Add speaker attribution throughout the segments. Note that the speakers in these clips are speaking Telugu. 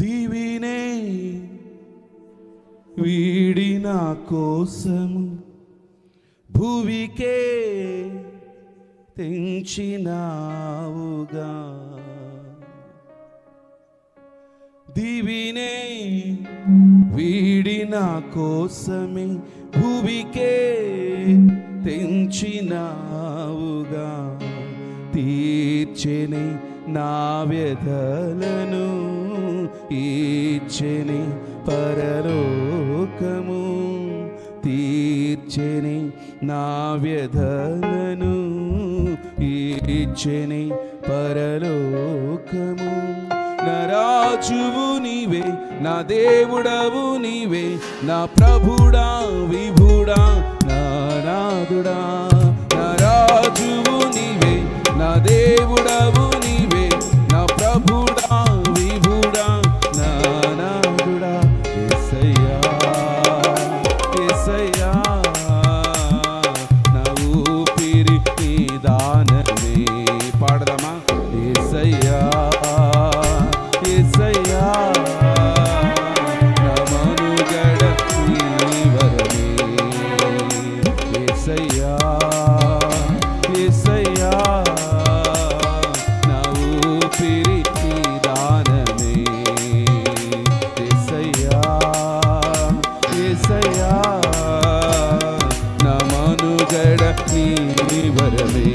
Speaker 1: దివినే వీడి నా కోసము భూమికే తెంచినావుగా. దివినే వీడి నా కోసమే భూమికే తెంచినావుగా. తీర్చెని నా వ్యధలను ఇచ్చెని పరలోకము. తీర్చెని నా వ్యధలను ఇచ్చెని పరలోకము. నా రాజువు నీవే, నా దేవుడవు నీవే, నా ప్రభుడా విభుడా నా నాదుడా. నా రాజువు నీవే, నా దేవుడవు నీవే, నా ప్రభుడా విభుడా నా నాదుడా. యేసయ్యా యేసయ్యా నా ఊపిరి నీ దానమే. పాడదామా? యేసయ్యా యేసయ్యా నా మనుగడ నీ వరమే. యేసయ్యా యేసయ్యా నా ఊపిరి నీ దానమే. యేసయ్యా యేసయ్యా నా మనుగడ నీ వరమే.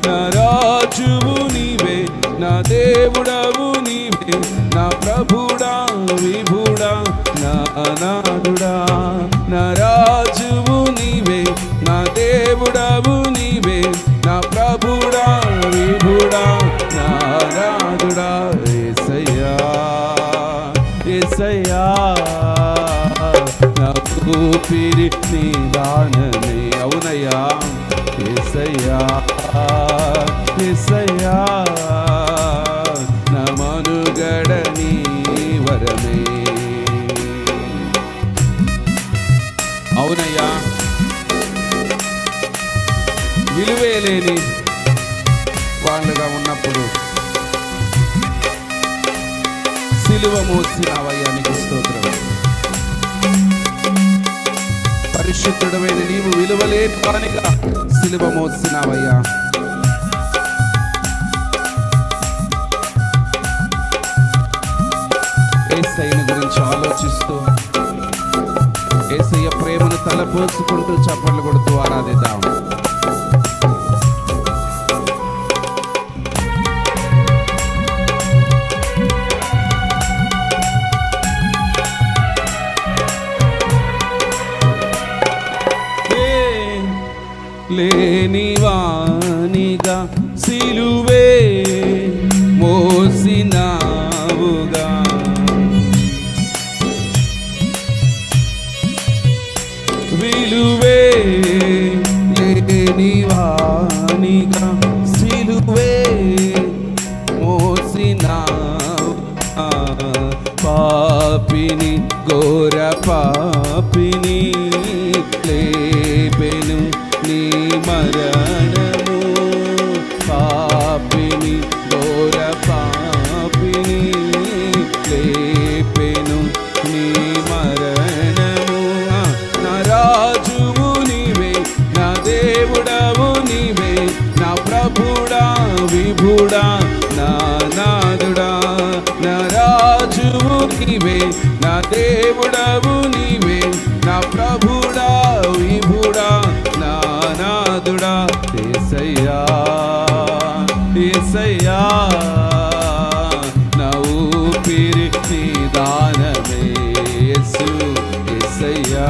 Speaker 1: నా రాజువు నీవే, నా దేవుడవు నీవే, నా ప్రభుడా విభుడా నా నాదుడా. నా రాజువు నీవే, నా దేవుడవు నీవే, నా ప్రభుడా విభుడా నా నాదుడా. యేసయ్యా యేసయ్యా నా ఊపిరి నీ దానమే. అవునయ్యా యేసయ్యా యేసయ్యా నా మనుగడ నీ వరమే. అవునయ్యా, విలువే లేని వాళ్ళుగా ఉన్నప్పుడు సిలువ మోసినావయ్యా, నీకు స్తోత్రం. పరిశుద్ధుడమైన నీవు విలువలేని వానిగా సిలువ మోసినావయ్యా. యేసయ్యను గురించి ఆలోచిస్తూ, యేసయ్య ప్రేమను తలపోసుకుంటూ చప్పట్లు కొడుతూ ఆరాధిద్దాం. లేని వానిగా సిలువే మోసినావుగా. విలువే లేని వానిగా సిలువే మోసినావుగా. పాపిని ఘోర పాపిని లేపెను నీ మరణము. పాపిని ఘోర పాపిని లేపెను నీ మరణము. నా రాజువు నీవే, నా దేవుడవు నీవే, నా ప్రభుడా విభుడా నా నాదుడా. నా రాజువు నీవే, నా దేవుడవు నీవే, నా ప్రభుడా విభుడా నా నాదుడా. యేసయ్యా యేసయ్యా నా ఊపిరి నీ దానమే. యేసు యేసయ్యా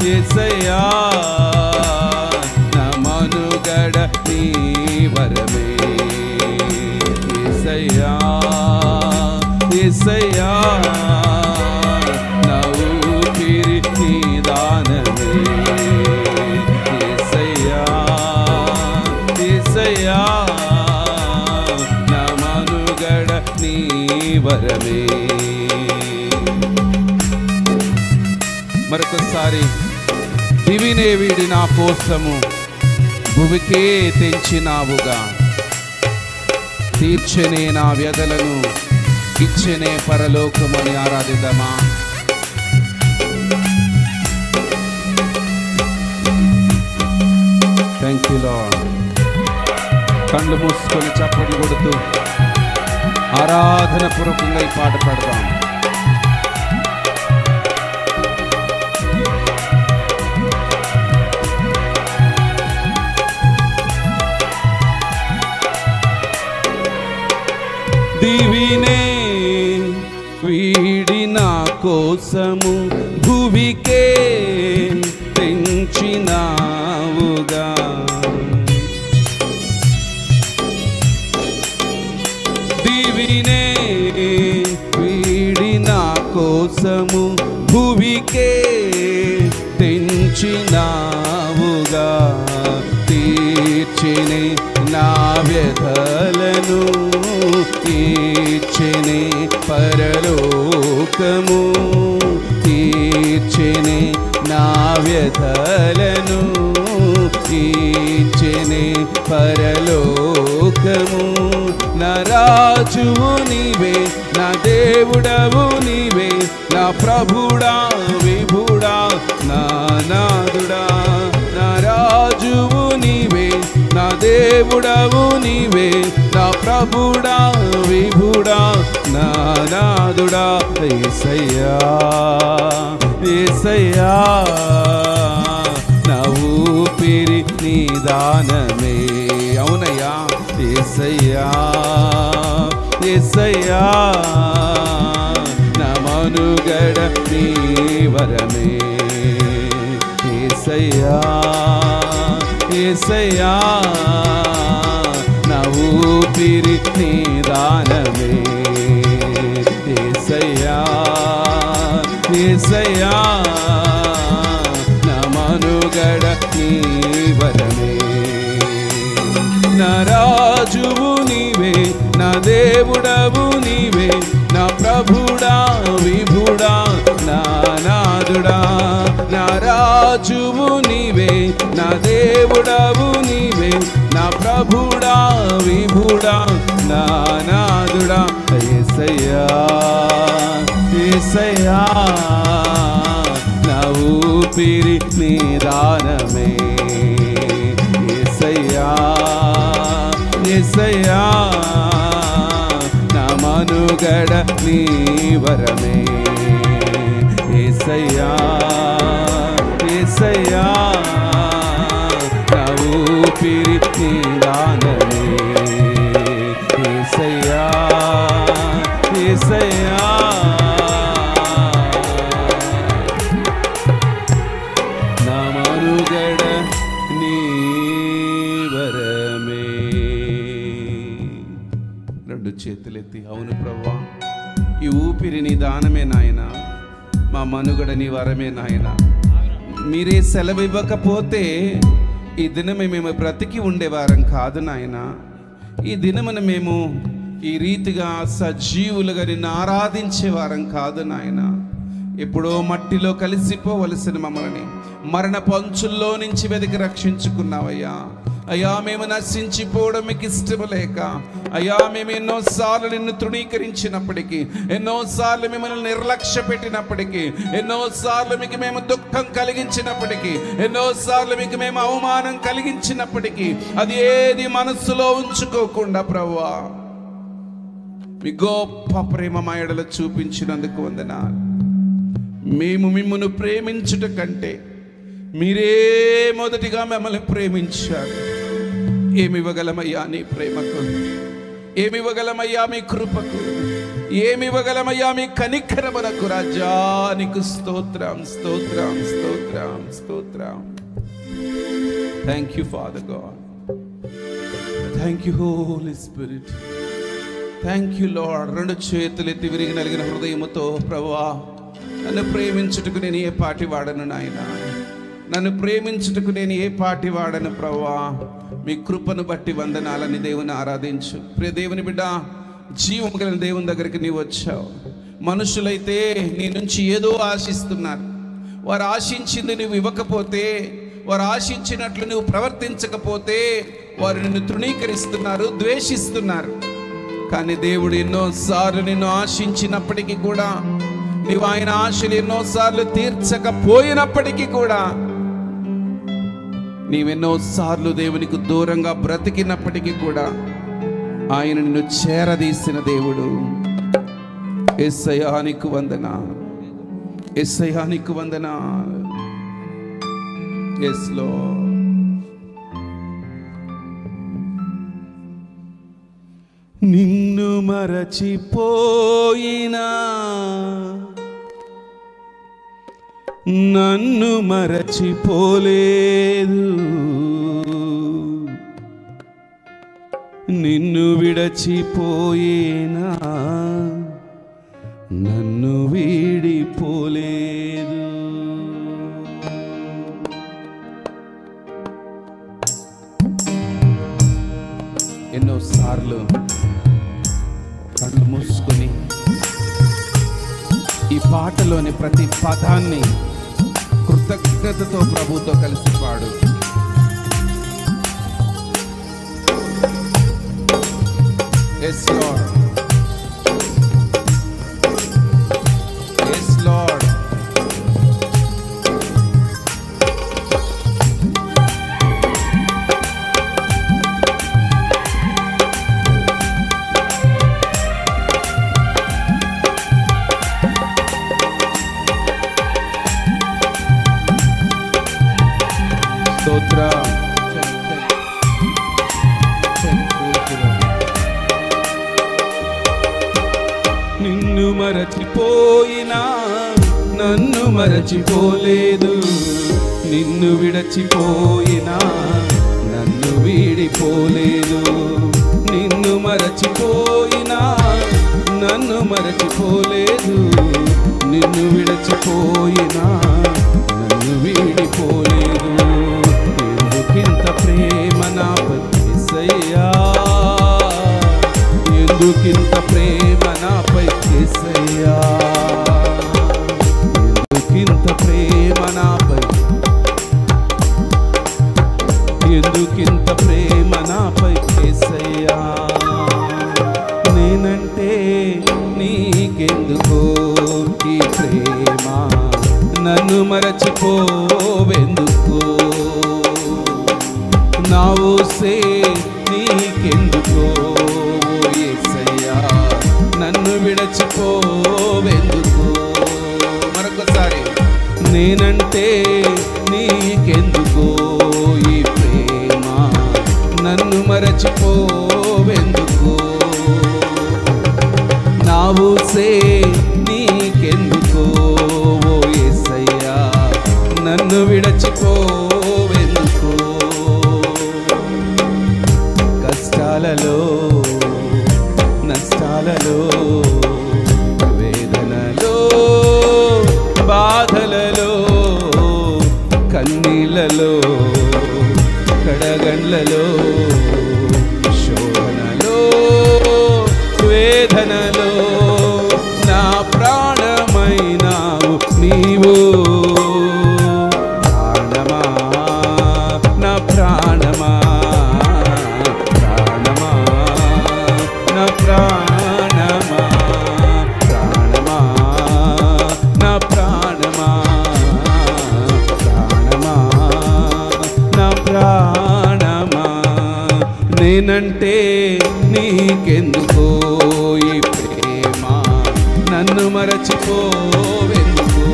Speaker 1: యేసయ్యా నా మనుగడ నీ వరమే. యేసయ్యా యేసయ్యా నా ఊపిరి నీ దానమే. యేసయ్యా యేసయ్యా నా మనుగడ నీ వరమే. మరొకసారి దివినే వీడి నా కోసము భూమికే తెంచినావుగా. తీర్చనే నా వ్యధలను, ఇచ్చనే పరలోకమని ఆరాధిద్దామా? Thank you Lord. కళ్ళు మూసుకొని చప్పట్లు కొడుతూ ఆరాధన పూర్వకంగా ఈ పాట పాడదాం. దివినే వీడి నా కోసము భువికే తెంచినావుగా, దివినే వీడి నా కోసము భువికే తెంచినావుగా, తీర్చినే నా వ్యధలను, తీర్చినే పరలోకము, తీర్చినే నా వ్యధలను, తీర్చినే పరలోకము. నా రాజువు నీవే, నా దేవుడవు నీవే, నా ప్రభుడా విభుడా నా నాదుడా. నా రాజువు నీవే, నా దేవుడవు నీవే, నా ప్రభుడా విభుడా నా నాదుడా. యేసయ్యా యేసయ్యా నా ఊపిరి నీ దానమే. అవునయ్యా యేసయ్యా యేసయ్యా నా మనుగడ నీ వరమే. యేసయ్యా యేసయ్యా నా ఊపిరి నీ దానమే. యేసయ్యా యేసయ్యా నా మనుగడ నీ వరమే. నా రాజువు నీవే, నా దేవుడవు నీవే, నా ప్రభుడా విభుడా నా నాదుడా. నా రాజువు నీవే, నా దేవుడవు నీవే, నా ప్రభుడా విభుడా నా నాదుడా. యేసయ్యా యేసయ్యా నా ఊపిరి నీ దానమే. యేసయ్యా యేసయ్యా నా మనుగడ నీ వరమే. యేసయ్యా యేసయ్యా నా ఊపిరి నీ దానమే. యేసయ్యా యేసయ్యా నా మనుగడ నీ వరమే. రెండు చేతులెత్తి అవును ప్రభువా, ఈ ఊపిరి నీ దానమే నాయన, మా మనుగడ నీ వరమే నాయన. మీరే సెలవు ఇవ్వకపోతే ఈ దినమే మేము బ్రతికి ఉండేవారం కాదు నాయన. ఈ దినమున మేము ఈ రీతిగా సజీవులుగా నిన్ను ఆరాధించే వారం కాదు నాయన. ఎప్పుడో మట్టిలో కలిసిపోవలసిన మమ్మల్ని మరణ పంచుల్లో నుంచి వెతికి రక్షించుకున్నావయ్యా. అయ్యా మేము నశించిపోవడం మీకు ఇష్టము లేక, అయ్యా మేము ఎన్నోసార్లు నిన్ను తృణీకరించినప్పటికీ, ఎన్నోసార్లు మిమ్మల్ని నిర్లక్ష్య పెట్టినప్పటికీ, ఎన్నోసార్లు మీకు మేము దుఃఖం కలిగించినప్పటికీ, ఎన్నోసార్లు మీకు మేము అవమానం కలిగించినప్పటికీ అది ఏది మనస్సులో ఉంచుకోకుండా ప్రభువా మీ గొప్ప ప్రేమ మా ఎడల చూపించినందుకు వందనాలు. మేము మిమ్మును ప్రేమించుట కంటే మీరే మొదటిగా మమ్మల్ని ప్రేమించారు. ఏమి ఇవ్వగలమయ్యా నీ ప్రేమకు, ఏమి ఇవ్వగలమయ్యా మీ కృపకు, ఏమి ఇవ్వగలమయ్యా మీ కనికరమునకు. రాజా నీకు స్తోత్రం స్తోత్రం స్తోత్రం స్తోత్రం. Thank you Father God, thank you Holy Spirit, thank you Lord. రెండు చేతులెత్తి విరిగి నలిగిన హృదయముతో ప్రభువా నన్ను ప్రేమించుటకు నేను ఏ పాటి వాడను నాయన, నన్ను ప్రేమించుటకు నేను ఏ పాటి వాడను ప్రభువా. మీ కృపను బట్టి వందనాలని దేవుని ఆరాధించు. ప్రియ దేవుని బిడ్డ, జీవము కలిగిన దేవుని దగ్గరికి నీవు వచ్చావు. మనుషులైతే నీ నుంచి ఏదో ఆశిస్తున్నారు. వారు ఆశించింది నువ్వు ఇవ్వకపోతే, వారు ఆశించినట్లు నువ్వు ప్రవర్తించకపోతే వారు నిన్ను తృణీకరిస్తున్నారు, ద్వేషిస్తున్నారు. కానీ దేవుడు ఎన్నోసార్లు నిన్ను ఆశించినప్పటికీ కూడా, నీవు ఆయన ఆశలు ఎన్నోసార్లు తీర్చకపోయినప్పటికీ కూడా, నీవెన్నోసార్లు దేవునికి దూరంగా బ్రతికినప్పటికీ కూడా ఆయన నిన్ను చేరదీసిన దేవుడు. యేసయ్యా నీకు వందనాలు, యేసయ్యా నీకు వందనాలు. yes Lord. నిన్ను మరచిపోయినా నన్ను మరచిపోలేదు, నిన్ను విడచిపోయినా నన్ను వీడిపోలేదు. ఎన్నోసార్లు కళ్ళు మూసుకొని ఈ పాటలోని ప్రతి పదాన్ని కృతజ్ఞతతో ప్రభుతో కలిసి పాడు. Yes Lord, yes Lord. స్తోత్రం. నిన్ను మరచిపోయినా నన్ను మరచిపోలేదు, నిన్ను విడచిపోయినా నన్ను వీడిపోలేదు. నిన్ను మరచిపోయినా నన్ను మరచిపోలేదు, నిన్ను విడచిపోయినా నన్ను వీడిపోలేదు. ఎందుకింత ప్రేమ నాపై యేసయ్యా, ఎందుకింత ప్రేమ నాపై యేసయ్యా, ఎందుకింత ప్రేమ నాపై, ఎందుకింత ప్రేమ నాపై యేసయ్యా. నేనంటే నీకెందుకో ఈ ప్రేమ, నన్ను మరచిపోవెందుకో, నా ఊసే నీకెందుకో యేసయ్యా, నన్ను విడచిపోవెందుకో. మరొకసారి, నేనంటే నీకెందుకో ఈ ప్రేమ, నన్ను మరచిపోవెందుకో, నా ఊసే నీకెందుకో యేసయ్యా, నన్ను విడచిపోవెందుకో. కష్టాలలో నష్టాలలో వేదనలో బాధలలో కన్నీళ్ళలో కడగండ్లలో శోధనలో వేదనలో నా ప్రాణమైనావు నీవు. ప్రాణమా నా ప్రాణమా, ప్రాణమా నా ప్రాణమా, ప్రాణమా నా ప్రాణమా, ప్రాణమా నా ప్రాణమా. నేనంటే నీకెందుకో ఈ ప్రేమ, నన్ను మరచిపోవెందుకో,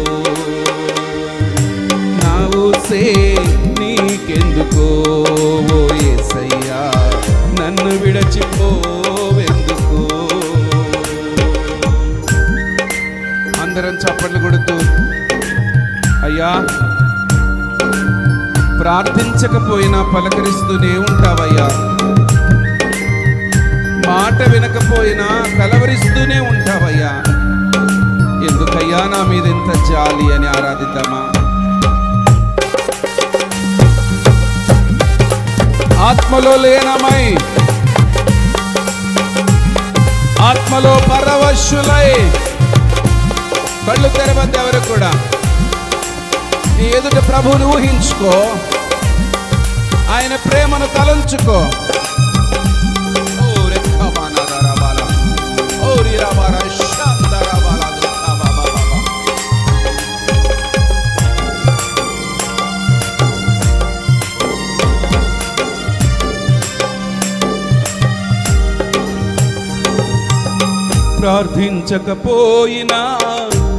Speaker 1: నా ఊసే నీకెందుకో యేసయ్యా, నన్ను విడచిపోవెందుకో. అందరం చప్పట్లు కొడుతూ, అయ్యా ప్రార్థించకపోయినా పలకరిస్తూనే ఉంటావయ్యా, మాట వినకపోయినా కలవరిస్తూనే ఉంటావయ్యా, ఎందుకయ్యా నా మీద ఎంత జాలి అని ఆరాధిద్దామా. ఆత్మలో లీనమై, ఆత్మలో పరవశులై, కళ్ళు తెరవద్దు ఎవరు కూడా, నీ ఎదుట ప్రభువుని ఊహించుకో, ఆయన ప్రేమను తలంచుకో. ఓ రెక్కమానదరబాల ప్రార్థించకపోయినా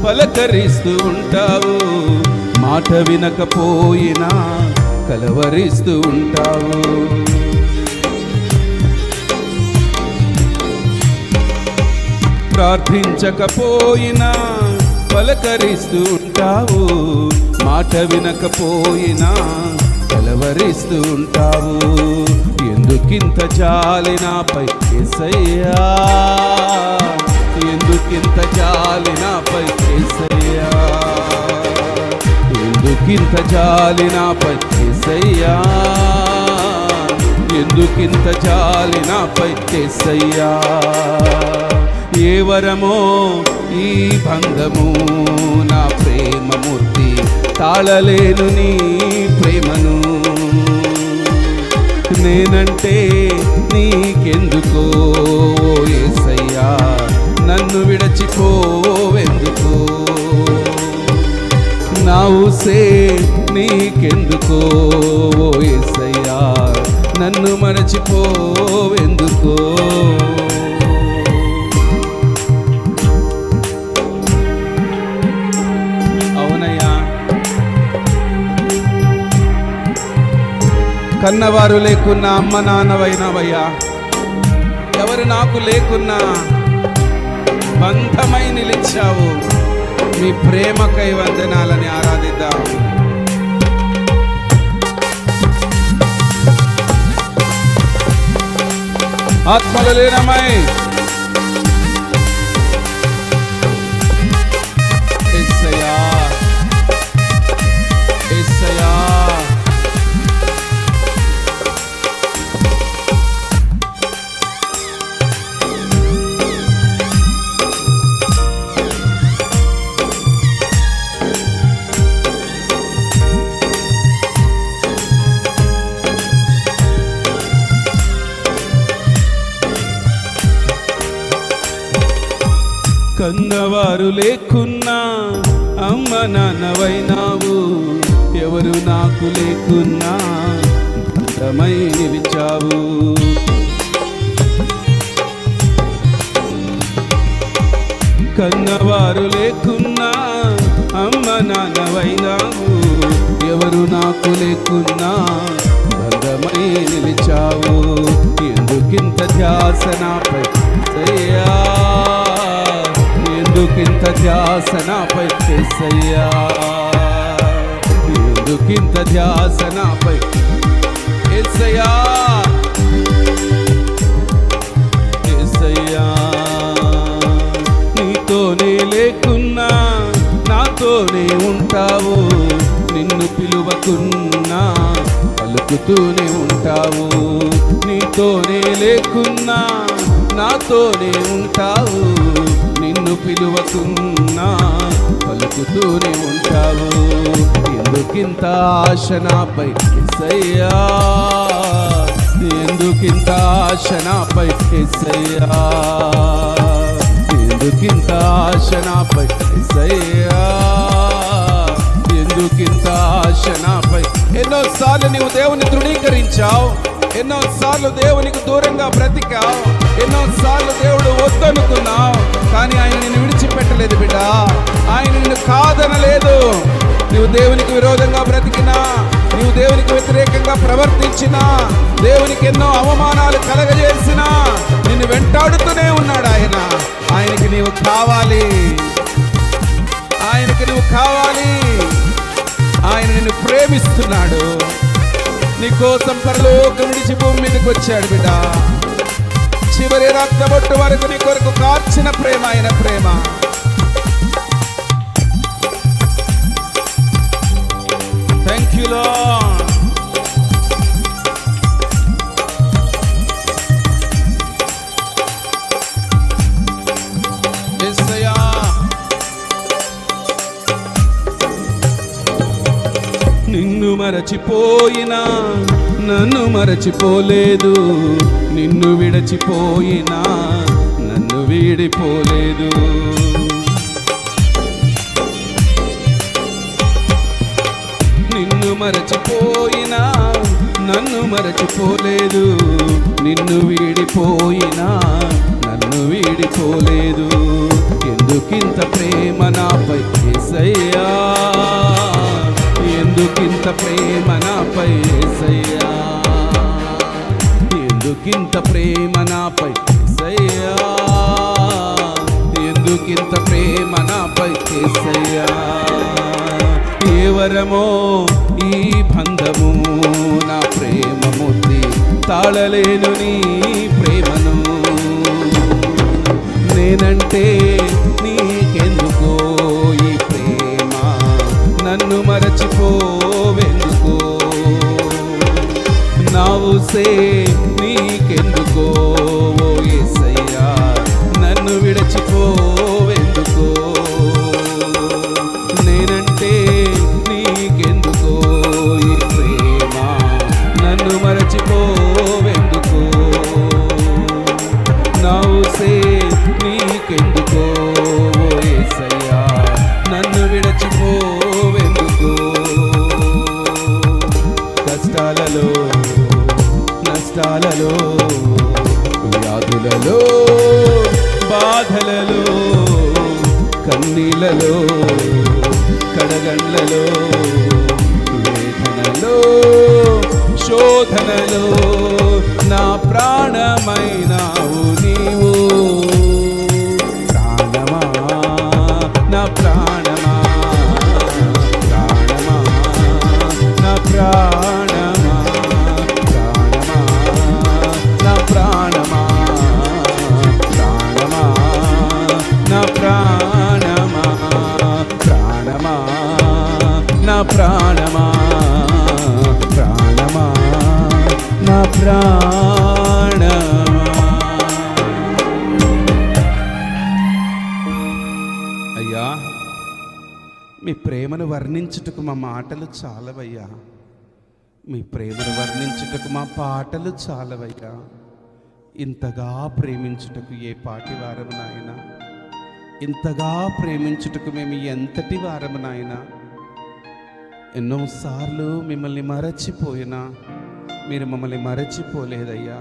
Speaker 1: పలకరిస్తూ ఉంటావు, మాట వినకపోయినా కలవరిస్తూ ఉంటావు. ప్రార్థించకపోయినా పలకరిస్తూ ఉంటావు, మాట వినకపోయినా కలవరిస్తూ ఉంటావు. ఎందుకింత జాలి నాపై యేసయ్యా, ఎందుకింత జాలి నాపై యేసయ్యా, ఎందుకింత జాలి నాపై యేసయ్యా, ఎందుకింత జాలి నాపై యేసయ్యా. ఏ వరమో ఈ బంధము, నా ప్రేమమూర్తి తాళలేను నీ ప్రేమను. నేనంటే నీకెందుకో యేసయ్యా, నన్ను విడచిపోవెందుకో. నా ఊసే నీకెందుకో యేసయ్యా, నన్ను మరచిపోవెందుకో. అవునయ్యా, కన్నవారు లేకున్నా అమ్మ నాన్నవైనవయ్యా, ఎవరు నాకు లేకున్నా బంధమై నిలిచావు. మీ ప్రేమకై వందనాలని ఆరాధిద్దాం. ఆత్మలు లీనమై యేసయ్యా, యేసయ్యా, కన్నవారు లేకున్నా అమ్మ నాన్నవైనావు, ఎవరు నాకు లేకున్నా బంధమై నిలిచావు. కన్నవారు లేకున్నా అమ్మ నాన్నవైనావు, ఎవరు నాకు లేకున్నా బంధమై నిలిచావు. ఎందుకింత ధ్యాస నాపై యేసయ్యా, ఎందుకింత ధ్యాస నాపై యేసయ్యా, ఎందుకింత ధ్యాస నాపై యేసయ్యా, యేసయ్యా. నీతోనే లేకున్నా నాతోనే ఉంటావు, నిన్ను పిలువకున్నా పలుకుతూనే ఉంటావు. నీతోనే లేకున్నా నాతోనే ఉంటావు, నిన్ను పిలువకున్నా పలుకుతూనే ఉంటావు. ఎందుకింత ఆశ నాపై యేసయ్యా, ఎందుకింత ఆశ నాపై యేసయ్యా, ఎందుకింత ఆశ నాపై యేసయ్యా, ఎందుకింత ఆశ నాపై. ఎన్నోసార్లు నీవు దేవుని తృణీకరించావు, ఎన్నోసార్లు దేవునికి దూరంగా బ్రతికావు, ఎన్నోసార్లు దేవుడు వద్దనుకున్నావు, కానీ ఆయన నిన్ను విడిచిపెట్టలేదు బిడ్డ. ఆయన నిన్ను కాదనలేదు. నువ్వు దేవునికి విరోధంగా బ్రతికినా, నువ్వు దేవునికి వ్యతిరేకంగా ప్రవర్తించినా, దేవునికి ఎన్నో అవమానాలు కలగజేసినా నిన్ను వెంటాడుతూనే ఉన్నాడు ఆయన. ఆయనకి నీవు కావాలి, ఆయనకి నువ్వు కావాలి. ఆయన నిన్ను ప్రేమిస్తున్నాడు. నీ కోసం పరలోకం విడిచి భూమి మీదకి వచ్చాడు బిడ్డ. చివరి రక్తబొట్టు వరకు నీ కొరకు కార్చిన ప్రేమ ఆయన ప్రేమ. Thank you Lord. యేసయ్యా, నిన్ను మరచిపోయినా నన్ను మరచిపోలేదు, నిన్ను విడచిపోయినా నన్ను వీడిపోలేదు. నిన్ను మరచిపోయినా నన్ను మరచిపోలేదు, నిన్ను వీడిపోయినా నన్ను వీడిపోలేదు. ఎందుకింత ప్రేమ నాపై యేసయ్యా, ఎందుకింత ప్రేమ నాపై యేసయ్యా, ఎందుకింత ప్రేమ నాపై యేసయ్యా, ఎందుకింత ప్రేమ నాపై యేసయ్యా. ఏ వరమో ఈ బంధము, నా ప్రేమ ముద్ది తాళలేను నీ ప్రేమను. నేనంటే నీకెందుకో ఈ ప్రేమ, నన్ను మరచిపోవెందుకో. నా ఊసే నీకెందుకో ఓ యేసయ్యా, నన్ను విడిచిపోవెందుకో. నేనంటే నీకెందుకో ఈ ప్రేమ, నన్ను మరచిపోవెందుకో. నా ఊసే నీకెందుకో ఓ యేసయ్యా, నన్ను విడిచిపోవెందుకో. కష్టాలలో నష్టాలలో వ్యాధులలో బాధలలో కన్నీళ్ళలో కడగండ్లలో వేదనలో శోధనలో నా ప్రాణమైనావు నీవు. ప్రాణమా నా ప్రాణమా, ప్రాణమా నా ప్రాణమా, ప్రాణమా నా ప్రాణమా, ప్రాణమా నా ప్రాణమా, ప్రాణమా నా ప్రాణమా, ప్రాణమా నా ప్రాణమా. అయ్యా, మీ ప్రేమను వర్ణించుటకు మా మాటలు చాలవయ్యా, మీ ప్రేమను వర్ణించుటకు మా పాటలు చాలవయ్యా. ఇంతగా ప్రేమించుటకు ఏ పాటి వారము నాయనా, ఇంతగా ప్రేమించుటకు మేము ఎంతటి వారము నాయనా. ఎన్నోసార్లు మిమ్మల్ని మరచిపోయినా మీరు మమ్మల్ని మరచిపోలేదయ్యా.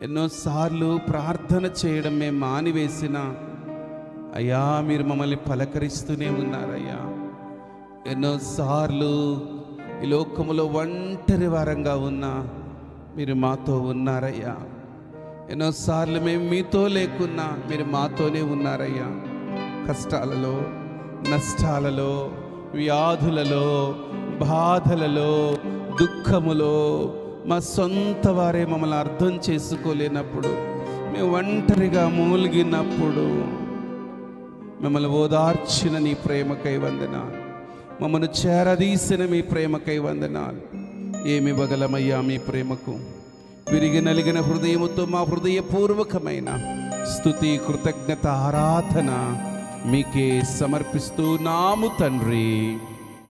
Speaker 1: ఎన్నోసార్లు ప్రార్థన చేయడం మేము మానివేసినా అయ్యా మీరు మమ్మల్ని పలకరిస్తూనే ఉన్నారయ్యా. ఎన్నోసార్లు ఈ లోకములో ఒంటరి వారంగా ఉన్నా మీరు మాతో ఉన్నారయ్యా. ఎన్నోసార్లు మేము మీతో లేకున్నా మీరు మాతోనే ఉన్నారయ్యా. కష్టాలలో నష్టాలలో వ్యాధులలో బాధలలో దుఃఖములో మా సొంత వారే మమ్మల్ని అర్థం చేసుకోలేనప్పుడు, మేము ఒంటరిగా మూలిగినప్పుడు మమ్మల్ని ఓదార్చిన నీ ప్రేమకై వందనాలు, మమ్మల్ని చేరదీసిన మీ ప్రేమకై వందనాలు. ఏమి ఇవ్వగలమయ్యా మీ ప్రేమకు? విరిగి నలిగిన హృదయముతో మా హృదయపూర్వకమైన స్తుతి కృతజ్ఞత ఆరాధన మీకే సమర్పిస్తూ నాము తండ్రి.